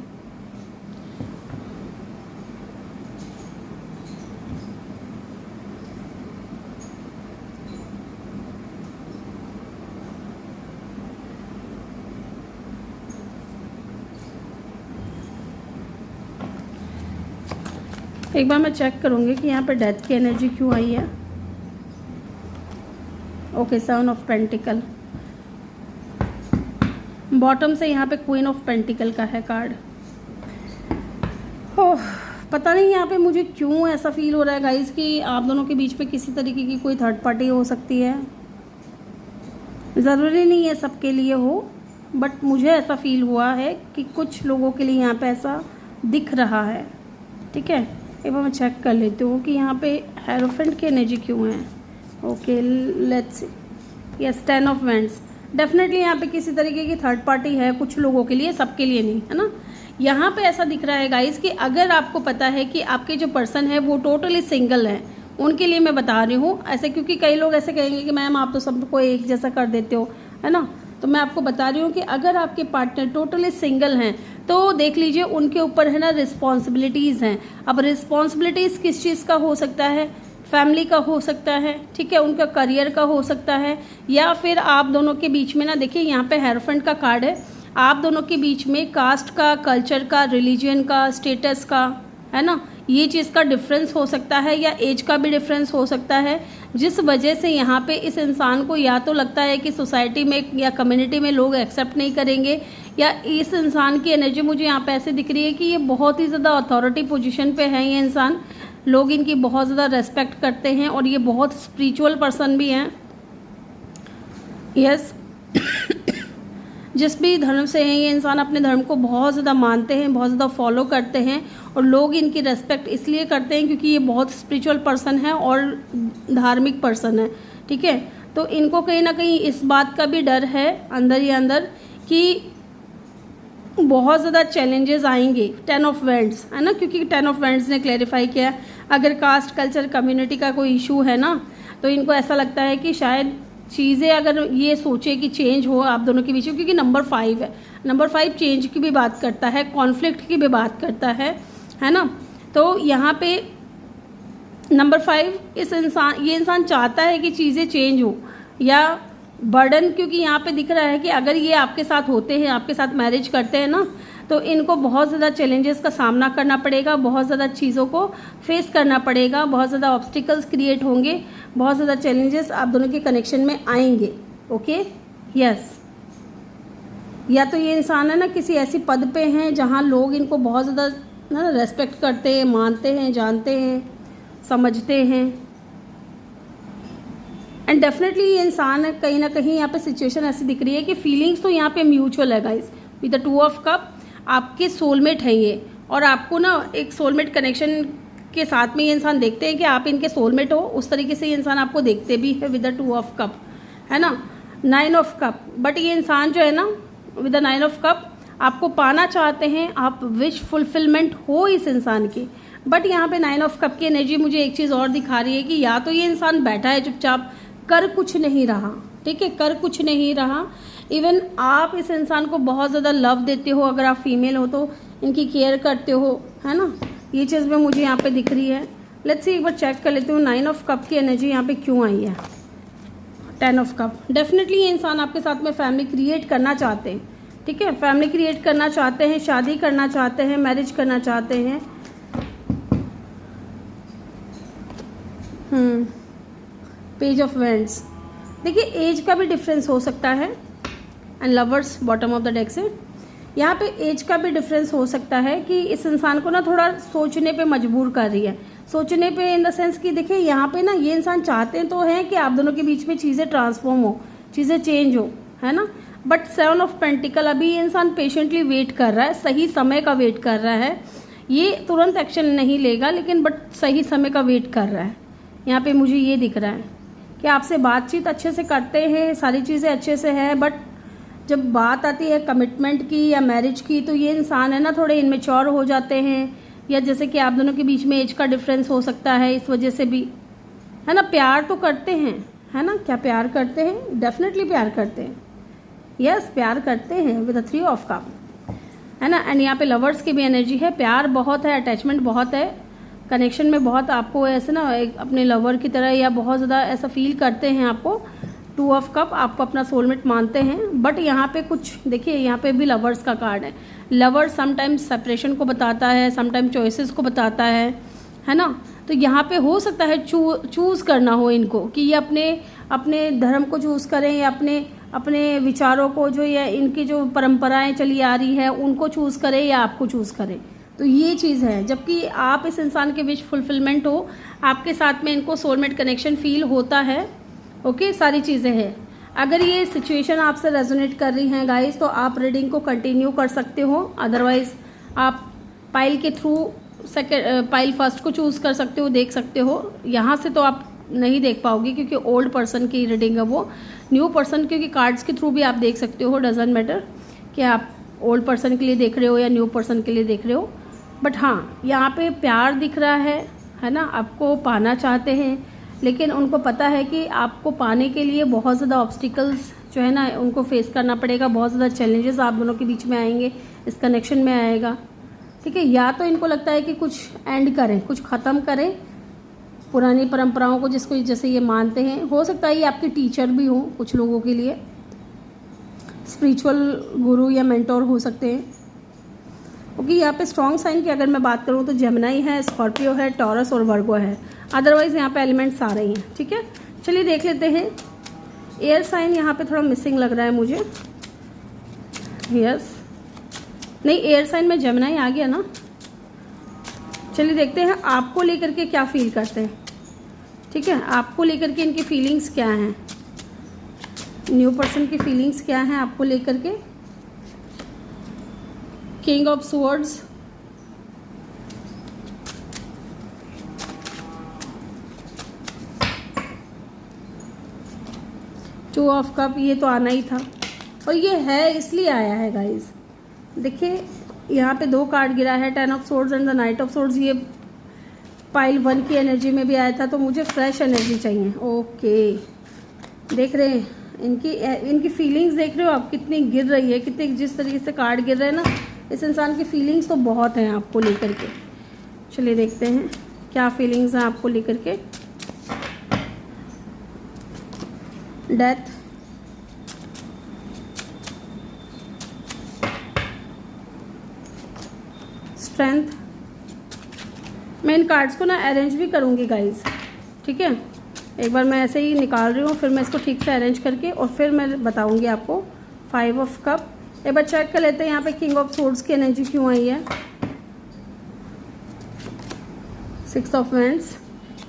एक बार मैं चेक करूंगी कि यहाँ पर डेथ की एनर्जी क्यों आई है। ओके, 7 ऑफ पेंटिकल, बॉटम से यहाँ पे क्वीन ऑफ पेंटिकल का है कार्ड। ओह, पता नहीं यहाँ पे मुझे क्यों ऐसा फील हो रहा है गाइस कि आप दोनों के बीच में किसी तरीके की कोई थर्ड पार्टी हो सकती है। ज़रूरी नहीं है सबके लिए हो, बट मुझे ऐसा फील हुआ है कि कुछ लोगों के लिए यहाँ पे ऐसा दिख रहा है। ठीक है, एक बार मैं चेक कर लेती हूँ कि यहाँ पे हेरोफेंट की एनर्जी क्यों है। Okay, let's see. Yes, 10 of wands. Definitely यहाँ पे किसी तरीके की थर्ड पार्टी है कुछ लोगों के लिए, सबके लिए नहीं, है ना। यहाँ पे ऐसा दिख रहा है गाइस कि अगर आपको पता है कि आपके जो पर्सन है वो टोटली सिंगल है, उनके लिए मैं बता रही हूँ ऐसे, क्योंकि कई लोग ऐसे कहेंगे कि मैम आप तो सबको एक जैसा कर देते हो, है ना। तो मैं आपको बता रही हूँ कि अगर आपके पार्टनर टोटली सिंगल हैं तो देख लीजिए उनके ऊपर है ना रिस्पॉन्सिबिलिटीज़ हैं। अब रिस्पॉन्सिबिलिटीज़ किस चीज़ का हो सकता है, फैमिली का हो सकता है, ठीक है, उनका करियर का हो सकता है, या फिर आप दोनों के बीच में ना, देखिए यहाँ पे हेरोफेंट का कार्ड है, आप दोनों के बीच में कास्ट का, कल्चर का, रिलीजन का, स्टेटस का, है ना, ये चीज़ का डिफरेंस हो सकता है, या एज का भी डिफरेंस हो सकता है, जिस वजह से यहाँ पे इस इंसान को या तो लगता है कि सोसाइटी में या कम्युनिटी में लोग एक्सेप्ट नहीं करेंगे, या इस इंसान की एनर्जी मुझे यहाँ पे ऐसे दिख रही है कि ये बहुत ही ज़्यादा अथॉरिटी पोजीशन पे है ये इंसान, लोग इनकी बहुत ज़्यादा रेस्पेक्ट करते हैं और ये बहुत स्पिरिचुअल पर्सन भी हैं। यस, जिस भी धर्म से हैं ये इंसान अपने धर्म को बहुत ज़्यादा मानते हैं, बहुत ज़्यादा फॉलो करते हैं, और लोग इनकी रेस्पेक्ट इसलिए करते हैं क्योंकि ये बहुत स्पिरिचुअल पर्सन है और धार्मिक पर्सन है। ठीक है, तो इनको कहीं ना कहीं इस बात का भी डर है अंदर ही अंदर कि बहुत ज़्यादा चैलेंजेस आएंगे। 10 ऑफ वैंड्स है ना, क्योंकि 10 ऑफ वैंड्स ने क्लैरिफाई किया अगर कास्ट, कल्चर, कम्युनिटी का कोई इशू है ना, तो इनको ऐसा लगता है कि शायद चीज़ें अगर ये सोचे कि चेंज हो आप दोनों के बीच में, क्योंकि नंबर 5 है, नंबर 5 चेंज की भी बात करता है, कॉन्फ्लिक्ट की भी बात करता है ना। तो यहाँ पे नंबर 5 ये इंसान चाहता है कि चीज़ें चेंज हो, या बर्डन, क्योंकि यहाँ पे दिख रहा है कि अगर ये आपके साथ होते हैं, आपके साथ मैरिज करते हैं ना, तो इनको बहुत ज़्यादा चैलेंजेस का सामना करना पड़ेगा, बहुत ज़्यादा चीज़ों को फेस करना पड़ेगा, बहुत ज़्यादा ऑब्स्टिकल्स क्रिएट होंगे, बहुत ज़्यादा चैलेंजेस आप दोनों के कनेक्शन में आएंगे। ओके, यस, या तो ये इंसान है ना किसी ऐसी पद पे हैं जहाँ लोग इनको बहुत ज़्यादा ना रेस्पेक्ट करते हैं, मानते हैं, जानते हैं, समझते हैं, एंड डेफिनेटली ये इंसान है कहीं ना कहीं यहाँ पे सिचुएशन ऐसी दिख रही है कि फीलिंग्स तो यहाँ पे म्यूचुअल है guys. With the 2 of cup आपके सोलमेट है ये, और आपको ना एक सोलमेट कनेक्शन के साथ में ये इंसान देखते हैं कि आप इनके सोलमेट हो, उस तरीके से ये इंसान आपको देखते भी है विद द 2 ऑफ कप, है ना। 9 ऑफ कप, बट ये इंसान जो है ना विद द 9 ऑफ कप आपको पाना चाहते हैं, आप विश फुलफिलमेंट हो इस इंसान की, बट यहाँ पे 9 ऑफ कप की एनर्जी मुझे एक चीज़ और दिखा रही है कि या तो ये इंसान बैठा है चुपचाप, कर कुछ नहीं रहा, ठीक है, कर कुछ नहीं रहा। इवन आप इस इंसान को बहुत ज़्यादा लव देते हो, अगर आप फीमेल हो तो इनकी केयर करते हो, है ना, ये चीज़ भी मुझे यहाँ पे दिख रही है। लेट्स सी, एक बार चेक कर लेती हूँ 9 ऑफ कप की एनर्जी यहाँ पे क्यों आई है। 10 ऑफ कप, डेफिनेटली ये इंसान आपके साथ में फैमिली क्रिएट करना चाहते हैं, ठीक है, फैमिली क्रिएट करना चाहते हैं, शादी करना चाहते हैं, मैरिज करना चाहते हैं। पेज ऑफ वैंड्स, देखिए एज का भी डिफरेंस हो सकता है, and lovers bottom of the deck से यहाँ पे एज का भी डिफरेंस हो सकता है कि इस इंसान को ना थोड़ा सोचने पे मजबूर कर रही है, सोचने पे इन द सेंस कि देखिए यहाँ पे ना ये इंसान चाहते तो हैं कि आप दोनों के बीच में चीज़ें ट्रांसफॉर्म हो, चीज़ें चेंज हो, है ना, बट 7 ऑफ पेंटिकल, अभी ये इंसान पेशेंटली वेट कर रहा है, सही समय का वेट कर रहा है, ये तुरंत एक्शन नहीं लेगा लेकिन बट सही समय का वेट कर रहा है। यहाँ पे मुझे ये दिख रहा है कि आपसे बातचीत अच्छे से करते हैं, सारी चीज़ें अच्छे से है, बट जब बात आती है कमिटमेंट की या मैरिज की तो ये इंसान है ना थोड़े इनमेच्योर हो जाते हैं, या जैसे कि आप दोनों के बीच में एज का डिफरेंस हो सकता है, इस वजह से भी, है ना। प्यार तो करते हैं, है ना, क्या प्यार करते हैं, डेफिनेटली प्यार करते हैं, यस प्यार करते हैं विद 3 ऑफ कप, है ना। एंड यहाँ पे लवर्स की भी एनर्जी है, प्यार बहुत है, अटैचमेंट बहुत है, कनेक्शन में बहुत आपको ऐसे ना एक अपने लवर की तरह या बहुत ज़्यादा ऐसा फील करते हैं आपको। 2 ऑफ कप आपको अपना सोलमेट मानते हैं, बट यहाँ पे कुछ देखिए, यहाँ पे भी लवर्स का कार्ड है। लवर समटाइम्स सेपरेशन को बताता है, समटाइम चॉइसेस को बताता है ना। तो यहाँ पे हो सकता है चूज़ करना हो इनको कि ये अपने धर्म को चूज़ करें या अपने विचारों को, जो या इनकी जो परंपराएं चली आ रही है उनको चूज़ करें या आपको चूज़ करें, तो ये चीज़ है। जबकि आप इस इंसान के विश फुलफिलमेंट हो, आपके साथ में इनको सोलमेट कनेक्शन फील होता है, ओके, सारी चीज़ें हैं। अगर ये सिचुएशन आपसे रेजोनेट कर रही हैं गाइस, तो आप रीडिंग को कंटिन्यू कर सकते हो। अदरवाइज आप पाइल के थ्रू पाइल फर्स्ट को चूज़ कर सकते हो, देख सकते हो। यहाँ से तो आप नहीं देख पाओगे क्योंकि ओल्ड पर्सन की रीडिंग है वो। न्यू पर्सन क्योंकि कार्ड्स के थ्रू भी आप देख सकते हो, डजंट मैटर कि आप ओल्ड पर्सन के लिए देख रहे हो या न्यू पर्सन के लिए देख रहे हो। बट हाँ, यहाँ पे प्यार दिख रहा है ना, आपको पाना चाहते हैं, लेकिन उनको पता है कि आपको पाने के लिए बहुत ज़्यादा ऑब्स्टिकल्स जो है ना उनको फेस करना पड़ेगा, बहुत ज़्यादा चैलेंजेस आप दोनों के बीच में आएंगे, इस कनेक्शन में आएगा। ठीक है, या तो इनको लगता है कि कुछ एंड करें, कुछ ख़त्म करें पुरानी परंपराओं को, जिसको जैसे ये मानते हैं। हो सकता है ये आपके टीचर भी हो, कुछ लोगों के लिए स्पिरिचुअल गुरु या मेंटोर हो सकते हैं। ओके, यहाँ पे स्ट्रॉन्ग साइन की अगर मैं बात करूँ तो जेमिनी है, स्कॉर्पियो है, टॉरस और वर्गो है। अदरवाइज यहाँ पे एलिमेंट्स आ रही हैं। ठीक है, चलिए देख लेते हैं। एयर साइन यहाँ पे थोड़ा मिसिंग लग रहा है मुझे। यस, नहीं, एयर साइन में जेमिनी आ गया ना। चलिए देखते हैं आपको लेकर के क्या फील करते हैं। ठीक है, आपको लेकर के इनकी फीलिंग्स क्या हैं, न्यू पर्सन की फीलिंग्स क्या हैं आपको लेकर के। King of swords, two of cup, ये तो आना ही था और ये है इसलिए आया है गाइस। देखिए यहाँ पे 2 कार्ड गिरा है, 10 of swords and the night of swords. ये पाइल 1 की एनर्जी में भी आया था, तो मुझे फ्रेश एनर्जी चाहिए। ओके, देख रहे हैं इनकी फीलिंग्स, देख रहे हो आप कितनी गिर रही है, कितने जिस तरीके से कार्ड गिर रहे हैं ना, इस इंसान की फीलिंग्स तो बहुत हैं आपको लेकर के। चलिए देखते हैं क्या फीलिंग्स हैं आपको लेकर के। Death, strength. मैं इन कार्ड्स को ना अरेंज भी करूँगी गाइज। ठीक है, एक बार मैं ऐसे ही निकाल रही हूँ, फिर मैं इसको ठीक से अरेंज करके और फिर मैं बताऊँगी आपको। 5 ऑफ कप, एक बार चेक कर लेते हैं यहाँ पे किंग ऑफ सोर्ड्स की एनर्जी क्यों आई है। 6 ऑफ वैंड्स,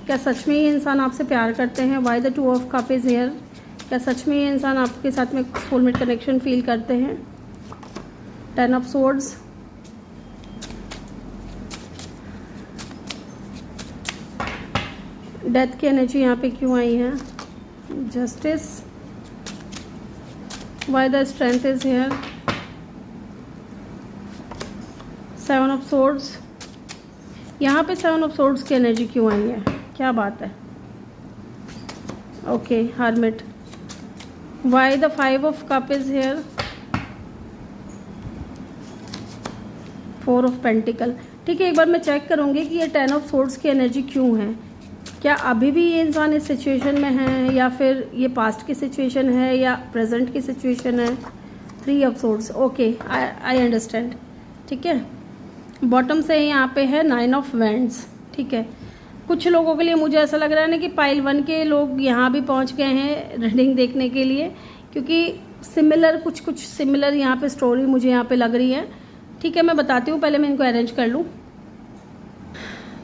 क्या सच में ये इंसान आपसे प्यार करते हैं। Why the 2 of cup is here, क्या सच में ये इंसान आपके साथ में सोलमेट कनेक्शन फील करते हैं। 10 ऑफ सोर्ड्स, डेथ की एनर्जी यहाँ पे क्यों आई है। Justice, why the strength is here. 7 of swords, यहाँ पे 7 ऑफ सोर्ड्स की एनर्जी क्यों आई है, क्या बात है। Okay, hermit, Y the 5 of cup is here. 4 of pentacle. ठीक है, एक बार मैं चेक करूँगी कि ये 10 ऑफ सोर्ड्स की एनर्जी क्यों है। क्या अभी भी ये इंसान इस सिचुएशन में है, या फिर ये पास्ट की सिचुएशन है, या प्रेजेंट की सिचुएशन है। 3 of swords, okay, I understand. ठीक है, बॉटम से यहाँ पे है 9 ऑफ वैंड्स। ठीक है, कुछ लोगों के लिए मुझे ऐसा लग रहा है ना कि पाइल 1 के लोग यहाँ भी पहुँच गए हैं रीडिंग देखने के लिए, क्योंकि सिमिलर कुछ सिमिलर यहाँ पे स्टोरी मुझे यहाँ पे लग रही है। ठीक है, मैं बताती हूँ, पहले मैं इनको अरेंज कर लूँ।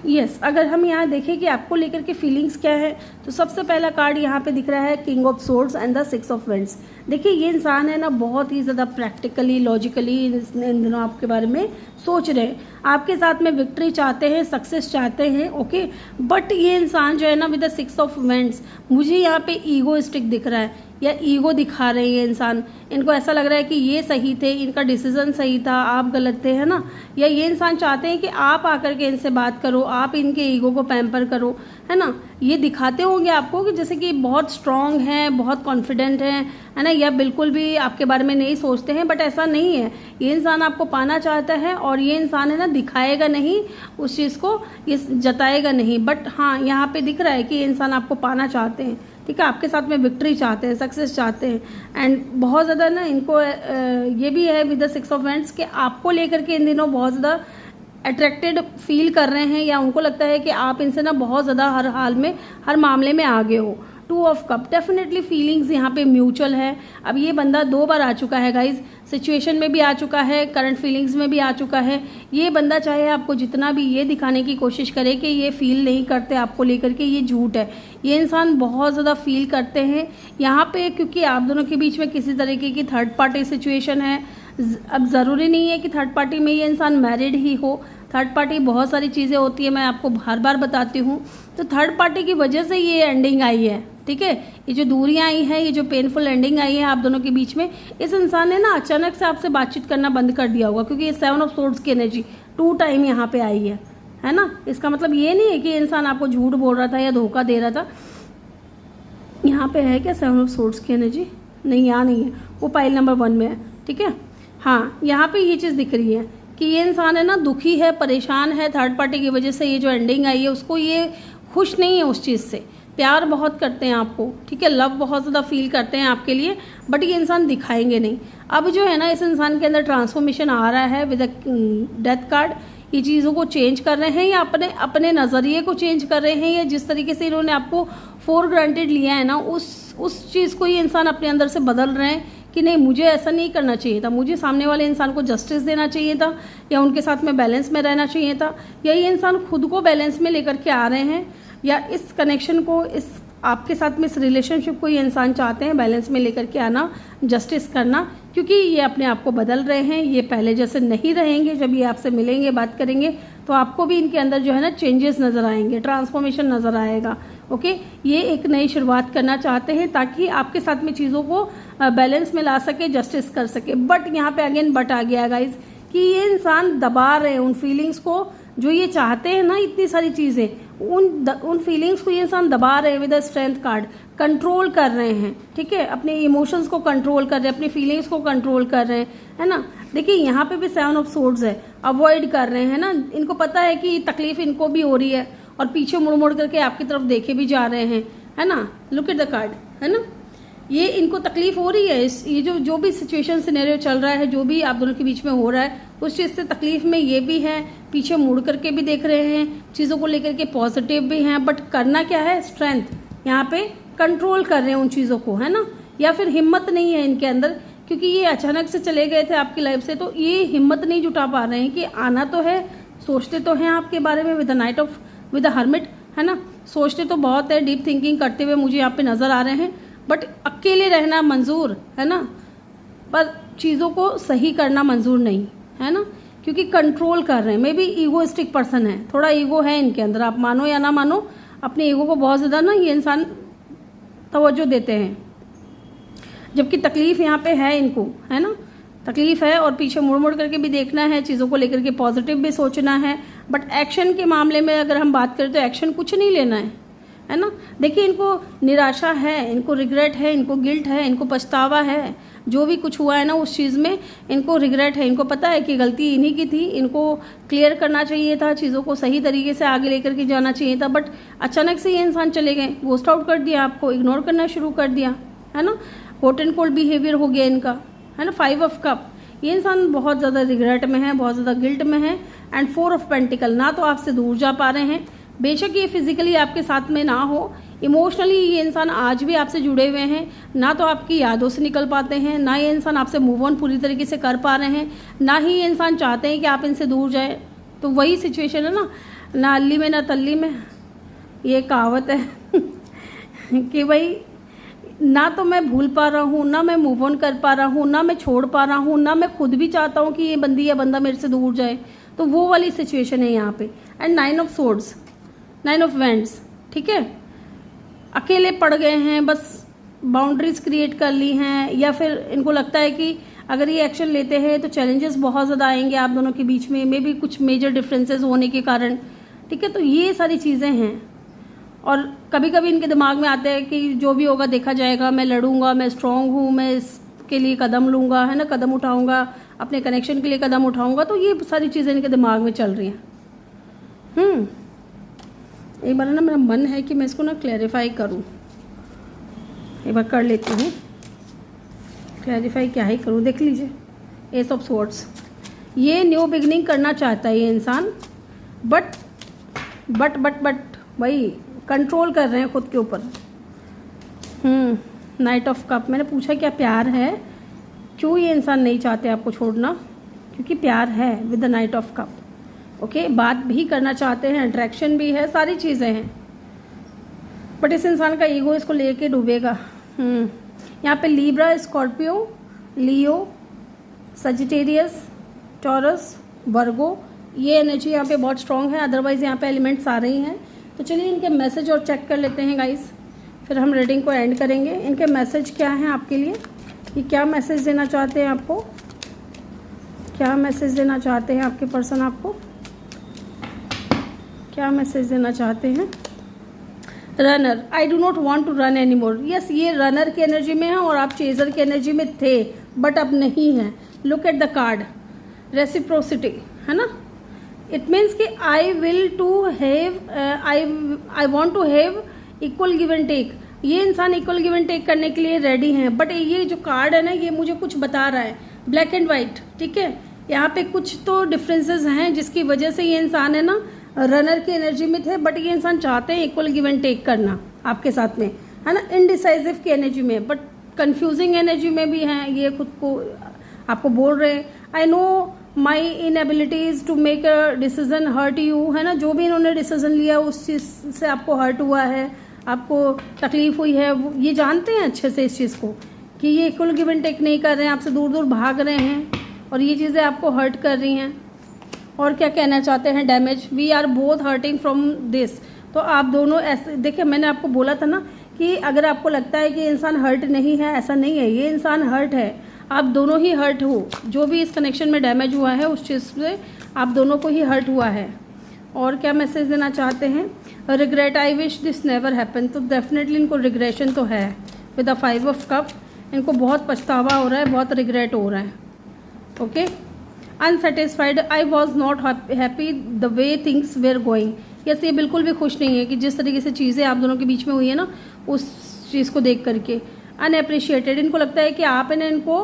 यस, अगर हम यहाँ देखें कि आपको लेकर के फीलिंग्स क्या है, तो सबसे पहला कार्ड यहाँ पे दिख रहा है king of swords and the 6 of wands. देखिए ये इंसान है ना बहुत ही ज़्यादा प्रैक्टिकली, लॉजिकली इन दिनों आपके बारे में सोच रहे हैं, आपके साथ में विक्ट्री चाहते हैं, सक्सेस चाहते हैं। ओके, बट ये इंसान जो है ना विद द 6 ऑफ वैंड्स, मुझे यहाँ पे ईगोइस्टिक दिख रहा है या ईगो दिखा रहे हैं इंसान। इनको ऐसा लग रहा है कि ये सही थे, इनका डिसीजन सही था, आप गलत थे, है ना। या ये इंसान चाहते हैं कि आप आकर के इनसे बात करो, आप इनके ईगो को पैम्पर करो, है ना। ये दिखाते होंगे आपको कि जैसे कि बहुत स्ट्रांग हैं, बहुत कॉन्फिडेंट हैं, है ना, या बिल्कुल भी आपके बारे में नहीं सोचते हैं, बट ऐसा नहीं है। ये इंसान आपको पाना चाहता है और ये इंसान है ना दिखाएगा नहीं उस चीज़ को, ये जताएगा नहीं, बट हाँ यहाँ पे दिख रहा है कि ये इंसान आपको पाना चाहते हैं। ठीक है, आपके साथ में विक्ट्री चाहते हैं, सक्सेस चाहते हैं। एंड बहुत ज़्यादा ना इनको ये भी है विद द 6 ऑफ वैंड्स कि आपको लेकर के इन दिनों बहुत ज़्यादा अट्रैक्टेड फील कर रहे हैं, या उनको लगता है कि आप इनसे ना बहुत ज़्यादा हर हाल में, हर मामले में आगे हो। Two of cup, definitely feelings यहाँ पे म्यूचुअल है। अब ये बंदा 2 बार आ चुका है गाइज, सिचुएशन में भी आ चुका है, करंट फीलिंग्स में भी आ चुका है। ये बंदा चाहे आपको जितना भी ये दिखाने की कोशिश करे कि ये फील नहीं करते आपको लेकर के, ये झूठ है। ये इंसान बहुत ज़्यादा फील करते हैं यहाँ पे, क्योंकि आप दोनों के बीच में किसी तरीके की थर्ड पार्टी सिचुएशन है। अब ज़रूरी नहीं है कि थर्ड पार्टी में ये इंसान मैरिड ही हो, थर्ड पार्टी बहुत सारी चीज़ें होती है, मैं आपको बार बार बताती हूँ। तो थर्ड पार्टी की वजह से ये एंडिंग आई है, ठीक है। ये जो दूरियां आई हैं, ये जो पेनफुल एंडिंग आई है आप दोनों के बीच में, इस इंसान ने ना अचानक से आपसे बातचीत करना बंद कर दिया होगा, क्योंकि ये 7 ऑफ सोर्ड्स की एनर्जी 2 टाइम यहाँ पे आई है ना। इसका मतलब ये नहीं है कि ये इंसान आपको झूठ बोल रहा था या धोखा दे रहा था। यहाँ पे है क्या 7 ऑफ सोर्ड्स की एनर्जी? नहीं, यहाँ नहीं है, वो पाइल नंबर 1 में है, ठीक है। हाँ, यहाँ पे ये चीज़ दिख रही है कि ये इंसान है ना दुखी है, परेशान है थर्ड पार्टी की वजह से। ये जो एंडिंग आई है उसको ये खुश नहीं है उस चीज़ से। प्यार बहुत करते हैं आपको, ठीक है, लव बहुत ज़्यादा फील करते हैं आपके लिए, बट ये इंसान दिखाएंगे नहीं। अब जो है ना इस इंसान के अंदर ट्रांसफॉर्मेशन आ रहा है विद डेथ कार्ड। ये चीज़ों को चेंज कर रहे हैं या अपने नज़रिए को चेंज कर रहे हैं, या जिस तरीके से इन्होंने आपको फॉर ग्रांटेड लिया है ना उस चीज़ को ये इंसान अपने अंदर से बदल रहे हैं कि नहीं, मुझे ऐसा नहीं करना चाहिए था, मुझे सामने वाले इंसान को जस्टिस देना चाहिए था, या उनके साथ में बैलेंस में रहना चाहिए था। या ये इंसान खुद को बैलेंस में लेकर के आ रहे हैं, या इस कनेक्शन को, इस आपके साथ में इस रिलेशनशिप को ये इंसान चाहते हैं बैलेंस में लेकर के आना, जस्टिस करना, क्योंकि ये अपने आप को बदल रहे हैं। ये पहले जैसे नहीं रहेंगे। जब ये आपसे मिलेंगे, बात करेंगे, तो आपको भी इनके अंदर जो है ना चेंजेस नज़र आएंगे, ट्रांसफॉर्मेशन नज़र आएगा। ओके, ये एक नई शुरुआत करना चाहते हैं ताकि आपके साथ में चीज़ों को बैलेंस में ला सके, जस्टिस कर सके। बट यहाँ पे अगेन बट आ गया गाइज कि ये इंसान दबा रहे हैं उन फीलिंग्स को जो ये चाहते हैं ना, इतनी सारी चीज़ें, उन फीलिंग्स को ये इंसान दबा रहे हैं with the strength card, control कर रहे हैं, ठीक है। अपने इमोशंस को कंट्रोल कर रहे हैं, अपनी फीलिंग्स को कंट्रोल कर रहे हैं, है ना। देखिए यहाँ पे भी 7 ऑफ सोर्ड्स है, अवॉइड कर रहे हैं ना। इनको पता है कि तकलीफ इनको भी हो रही है और पीछे मुड़ मुड़ करके आपकी तरफ देखे भी जा रहे हैं, है ना। लुक एट द कार्ड, है ना। ये इनको तकलीफ हो रही है, ये जो भी सिचुएशन सिनेरियो चल रहा है, जो भी आप दोनों के बीच में हो रहा है, उस चीज़ से तकलीफ में ये भी है, पीछे मुड़ करके भी देख रहे हैं, चीज़ों को लेकर के पॉजिटिव भी हैं। बट करना क्या है, स्ट्रेंथ, यहाँ पे कंट्रोल कर रहे हैं उन चीज़ों को, है ना। या फिर हिम्मत नहीं है इनके अंदर, क्योंकि ये अचानक से चले गए थे आपकी लाइफ से, तो ये हिम्मत नहीं जुटा पा रहे हैं कि आना तो है, सोचते तो हैं आपके बारे में विद द हर्मिट, है ना। सोचते तो बहुत है, डीप थिंकिंग करते हुए मुझे यहाँ पे नज़र आ रहे हैं, बट अकेले रहना मंजूर है ना, पर चीज़ों को सही करना मंजूर नहीं है ना, क्योंकि कंट्रोल कर रहे हैं। मे बी ईगोइस्टिक पर्सन है, थोड़ा ईगो है इनके अंदर, आप मानो या ना मानो, अपने ईगो को बहुत ज़्यादा ना ये इंसान तवज्जो देते हैं, जबकि तकलीफ यहाँ पे है इनको, है ना, तकलीफ है और पीछे मुड़ मुड़ करके भी देखना है, चीज़ों को लेकर के पॉजिटिव भी सोचना है। बट एक्शन के मामले में अगर हम बात करें तो एक्शन कुछ नहीं लेना है ना। देखिए इनको निराशा है, इनको रिग्रेट है, इनको गिल्ट है, इनको पछतावा है, जो भी कुछ हुआ है ना उस चीज़ में इनको रिग्रेट है। इनको पता है कि गलती इन्हीं की थी, इनको क्लियर करना चाहिए था, चीज़ों को सही तरीके से आगे लेकर के जाना चाहिए था। बट अचानक से ये इंसान चले गए, गोस्ट आउट कर दिया, आपको इग्नोर करना शुरू कर दिया, है ना। हॉट एंड कोल्ड बिहेवियर हो गया इनका, है ना। 5 ऑफ कप, ये इंसान बहुत ज़्यादा रिग्रेट में है, बहुत ज़्यादा गिल्ट में है। एंड 4 ऑफ पेंटिकल, ना तो आपसे दूर जा पा रहे हैं, बेशक ये फिजिकली आपके साथ में ना हो, इमोशनली ये इंसान आज भी आपसे जुड़े हुए हैं, ना तो आपकी यादों से निकल पाते हैं, ना ये इंसान आपसे मूव ऑन पूरी तरीके से कर पा रहे हैं, ना ही ये इंसान चाहते हैं कि आप इनसे दूर जाएं। तो वही सिचुएशन है ना अल्ली में ना तल्ली में, ये कहावत है कि भाई ना तो मैं भूल पा रहा हूँ, ना मैं मूव ऑन कर पा रहा हूँ, ना मैं छोड़ पा रहा हूँ, ना मैं खुद भी चाहता हूँ कि ये बंदी या बंदा मेरे से दूर जाए। तो वो वाली सिचुएशन है यहाँ पे। And 9 of swords, 9 of wands, ठीक है। अकेले पड़ गए हैं, बस बाउंड्रीज क्रिएट कर ली हैं, या फिर इनको लगता है कि अगर ये एक्शन लेते हैं तो चैलेंजेस बहुत ज़्यादा आएंगे आप दोनों के बीच में, मे बी कुछ मेजर डिफरेंसेस होने के कारण, ठीक है। तो ये सारी चीज़ें हैं। और कभी कभी इनके दिमाग में आता है कि जो भी होगा देखा जाएगा, मैं लड़ूंगा, मैं स्ट्रांग हूँ, मैं इसके लिए कदम लूँगा, है ना, कदम उठाऊँगा, अपने कनेक्शन के लिए कदम उठाऊँगा। तो ये सारी चीज़ें इनके दिमाग में चल रही हैं। एक बार ना मेरा मन है कि मैं इसको ना क्लैरिफाई करूं, एक बार कर लेती हूँ क्लैरिफाई। क्या ही करूँ, देख लीजिए, एस ऑफ स्वॉर्ड्स, ये न्यू बिगनिंग करना चाहता है ये इंसान, बट वही कंट्रोल कर रहे हैं खुद के ऊपर, नाइट ऑफ कप। मैंने पूछा क्या प्यार है, क्यों ये इंसान नहीं चाहते आपको छोड़ना, क्योंकि प्यार है with the night of cup. Okay, बात भी करना चाहते हैं, अट्रैक्शन भी है, सारी चीज़ें हैं, बट इस इंसान का ईगो इसको लेके डूबेगा। यहाँ पे लीब्रा, स्कॉर्पियो, लियो, सजिटेरियस, टॉरस, वर्गो, ये एनर्जी यहाँ पे बहुत स्ट्रांग है। अदरवाइज यहाँ पे एलिमेंट्स आ रही हैं। तो चलिए इनके मैसेज और चेक कर लेते हैं गाइस, फिर हम रीडिंग को एंड करेंगे। इनके मैसेज क्या हैं आपके लिए, ये क्या मैसेज देना चाहते हैं आपको, क्या मैसेज देना चाहते हैं आपके पर्सन आपको, क्या मैसेज देना चाहते हैं। Runner, I do not want to run any more. Yes, ये रनर की एनर्जी में है और आप चेजर की एनर्जी में थे, बट अब नहीं है। Look at the card, reciprocity, है ना। इट मीन्स कि I will to have, I want to have equal give and take. ये इंसान इक्वल गिव एंड टेक करने के लिए रेडी हैं, बट ये जो कार्ड है ना, ये मुझे कुछ बता रहा है, ब्लैक एंड वाइट, ठीक है। यहाँ पे कुछ तो डिफरेंसेस हैं जिसकी वजह से ये इंसान है ना रनर की एनर्जी में थे, बट ये इंसान चाहते हैं इक्वल गिव एंड टेक करना आपके साथ में, है ना। इनडिसाइसिव की एनर्जी में, बट कंफ्यूजिंग एनर्जी में भी हैं। ये खुद को आपको बोल रहे हैं, I know my inabilities to make a decision hurt you, है ना। जो भी इन्होंने डिसीजन लिया उस चीज़ से आपको हर्ट हुआ है, आपको तकलीफ हुई है, वो ये जानते हैं अच्छे से इस चीज़ को कि ये इक्वल गिव एंड टेक नहीं कर रहे हैं, आपसे दूर दूर भाग रहे हैं और ये चीज़ें आपको हर्ट कर रही हैं। और क्या कहना चाहते हैं, damage, we are both hurting from this. तो आप दोनों ऐसे, देखिए मैंने आपको बोला था ना कि अगर आपको लगता है कि इंसान हर्ट नहीं है, ऐसा नहीं है, ये इंसान हर्ट है। आप दोनों ही हर्ट हो, जो भी इस कनेक्शन में डैमेज हुआ है उस चीज़ से आप दोनों को ही हर्ट हुआ है। और क्या मैसेज देना चाहते हैं, regret, I wish this never happen. तो डेफिनेटली इनको रिग्रेशन तो है विद द 5 ऑफ कप, इनको बहुत पछतावा हो रहा है, बहुत रिग्रेट हो रहा है। Okay, unsatisfied, I was not happy the way things were going. Yes, ये बिल्कुल भी खुश नहीं है कि जिस तरीके से चीज़ें आप दोनों के बीच में हुई है ना, उस चीज़ को देख करके। अनएप्रिशिएटेड, इनको लगता है कि आप ने इनको,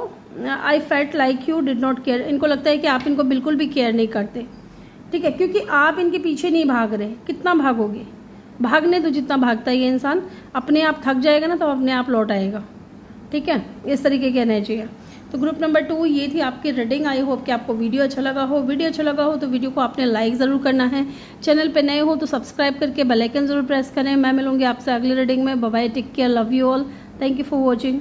I felt like you did not care, इनको लगता है कि आप इनको बिल्कुल भी केयर नहीं करते, ठीक है, क्योंकि आप इनके पीछे नहीं भाग रहे। कितना भागोगे, भागने तो जितना भागता है ये इंसान, अपने आप थक जाएगा ना तो अपने आप लौट आएगा, ठीक है। इस तरीके की एनर्जी है। तो ग्रुप नंबर 2 ये थी आपकी रीडिंग। आई होप कि आपको वीडियो अच्छा लगा हो। वीडियो अच्छा लगा हो तो वीडियो को आपने लाइक ज़रूर करना है। चैनल पे नए हो तो सब्सक्राइब करके बेल आइकन ज़रूर प्रेस करें। मैं मिलूंगी आपसे अगली रीडिंग में। Bye bye, take care, love you all, thank you for watching.